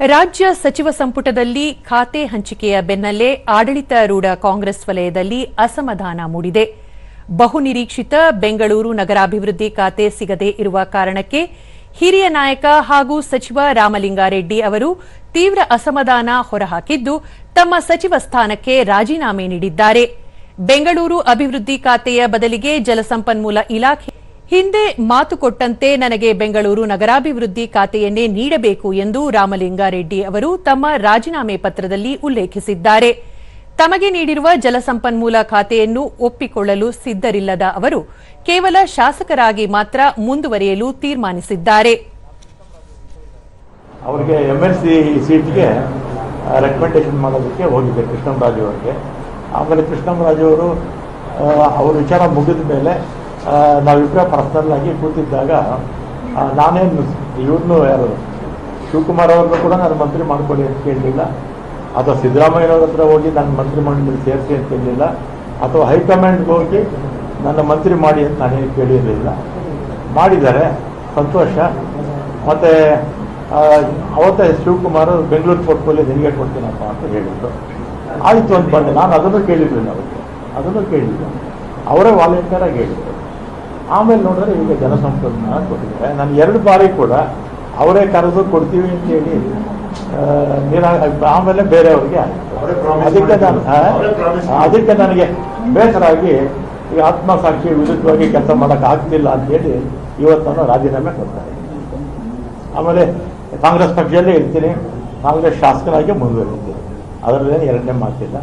ರಾಜ್ಯ ಸಚಿವ ಸಂಪುಟದಲ್ಲಿ ಖಾತೆ ಹಂಚಿಕೆಯ ಬೆನ್ನಲ್ಲೇ ಆಡಳಿತಾರೂಢ ಕಾಂಗ್ರೆಸ್ ವಲಯದಲ್ಲಿ ಅಸಮಾಧಾನ ಮೂಡಿದೆ. ಬಹುನಿರೀಕ್ಷಿತ ಬೆಂಗಳೂರು ನಗರಾಭಿವೃದ್ಧಿ ಖಾತೆ ಸಿಗದೇ ಇರುವ ಕಾರಣಕ್ಕೆ ಹಿರಿಯ ನಾಯಕ ಹಾಗೂ ಸಚಿವ ರಾಮಲಿಂಗಾರೆಡ್ಡಿ ಅವರು ತೀವ್ರ ಅಸಮಾಧಾನ ಹೊರಹಾಕಿದ್ದು ತಮ್ಮ ಸಚಿವ ಸ್ಥಾನಕ್ಕೆ ರಾಜೀನಾಮೆ ನೀಡಿದ್ದಾರೆ. ಬೆಂಗಳೂರು ಅಭಿವೃದ್ಧಿ ಖಾತೆಯ ಬದಲಿಗೆ ಜಲಸಂಪನ್ಮೂಲ ಇಲಾಖೆ ಹಿಂದೆ ಮಾತು ಕೊಟ್ಟಂತೆ ನನಗೆ ಬೆಂಗಳೂರು ನಗರಾಭಿವೃದ್ಧಿ ಖಾತೆಯನ್ನೇ ನೀಡಬೇಕು ಎಂದು ರಾಮಲಿಂಗಾರೆಡ್ಡಿ ಅವರು ತಮ್ಮ ರಾಜೀನಾಮೆ ಪತ್ರದಲ್ಲಿ ಉಲ್ಲೇಖಿಸಿದ್ದಾರೆ. ತಮಗೆ ನೀಡಿರುವ ಜಲಸಂಪನ್ಮೂಲ ಖಾತೆಯನ್ನು ಒಪ್ಪಿಕೊಳ್ಳಲು ಸಿದ್ಧರಿಲ್ಲದ ಅವರು ಕೇವಲ ಶಾಸಕರಾಗಿ ಮಾತ್ರ ಮುಂದುವರಿಯಲು ತೀರ್ಮಾನಿಸಿದ್ದಾರೆ. ಅವರಿಗೆ ಎಂಎಲ್ಸಿ ಸೀಟ್ಗೆ ರೆಕಮೆಂಡೇಶನ್ ಮಾಡೋದಕ್ಕೆ ಹೋಗಿದ್ದೆ ಕೃಷ್ಣರಾಜು ಅವರಿಗೆ. ಆಮೇಲೆ ಕೃಷ್ಣರಾಜು ಅವರು ಅವ್ರ ವಿಚಾರ ಮುಗಿದ ಮೇಲೆ ನಾವಿಬ್ಬರ ಪರ್ಸನಲ್ ಆಗಿ ಕೂತಿದ್ದಾಗ ನಾನೇನು ಇವ್ರನ್ನೂ ಯಾರು ಶಿವಕುಮಾರ್ ಅವ್ರನ್ನೂ ಕೂಡ ನಾನು ಮಂತ್ರಿ ಮಾಡ್ಕೊಳ್ಳಿ ಅಂತ ಕೇಳಲಿಲ್ಲ, ಅಥವಾ ಸಿದ್ದರಾಮಯ್ಯನವ್ರ ಹತ್ರ ಹೋಗಿ ನಾನು ಮಂತ್ರಿ ಮಂಡಳಿ ಸೇರಿಸಿ ಅಂತ ಕೇಳಲಿಲ್ಲ, ಅಥವಾ ಹೈಕಮಾಂಡ್ಗೆ ಹೋಗಿ ನನ್ನ ಮಂತ್ರಿ ಮಾಡಿ ಅಂತ ನಾನೇನು ಕೇಳಿರಲಿಲ್ಲ. ಮಾಡಿದ್ದಾರೆ, ಸಂತೋಷ. ಮತ್ತು ಅವತ್ತೇ ಶಿವಕುಮಾರ್ ಬೆಂಗಳೂರು ಪೋರ್ಟ್ಫೋಲಿಯೋ ನಿನಗೆ ಕೊಡ್ತೀನಪ್ಪ ಅಂತ ಹೇಳಿದ್ರು. ಆಯಿತು ಅಂತ ಬಂದೆ. ನಾನು ಅದನ್ನು ಕೇಳಿರಲಿಲ್ಲ, ಅದನ್ನು ಕೇಳಿಲ್ಲ, ಅವರೇ ವಾಲಂಟಿಯರಾಗಿ ಹೇಳಿದ್ರು. ಆಮೇಲೆ ನೋಡಿದ್ರೆ ಈಗ ಜಲಸಂಪನ್ಮೂಲ ಕೊಟ್ಟಿದ್ದಾರೆ. ನಾನು 2 ಬಾರಿ ಕೂಡ ಅವರೇ ಕರೆದು ಕೊಡ್ತೀವಿ ಅಂತೇಳಿ ಆಮೇಲೆ ಬೇರೆಯವ್ರಿಗೆ ಆಯಿತು. ಅದಕ್ಕೆ ನನಗೆ ಬೇಸರ ಆಗಿ ಈಗ ಆತ್ಮಸಾಕ್ಷಿ ವಿರುದ್ಧವಾಗಿ ಕೆಲಸ ಮಾಡೋಕ್ಕೆ ಆಗ್ತಿಲ್ಲ ಅಂತೇಳಿ ಇವತ್ತನ್ನು ರಾಜೀನಾಮೆ ಕೊಡ್ತಾರೆ. ಆಮೇಲೆ ಕಾಂಗ್ರೆಸ್ ಪಕ್ಷದಲ್ಲೇ ಇರ್ತೀನಿ, ಕಾಂಗ್ರೆಸ್ ಶಾಸಕರಾಗಿ ಮುಂದುವರಿತೀನಿ, ಅದರಲ್ಲೇನು ಎರಡನೇ ಮಾತಿಲ್ಲ.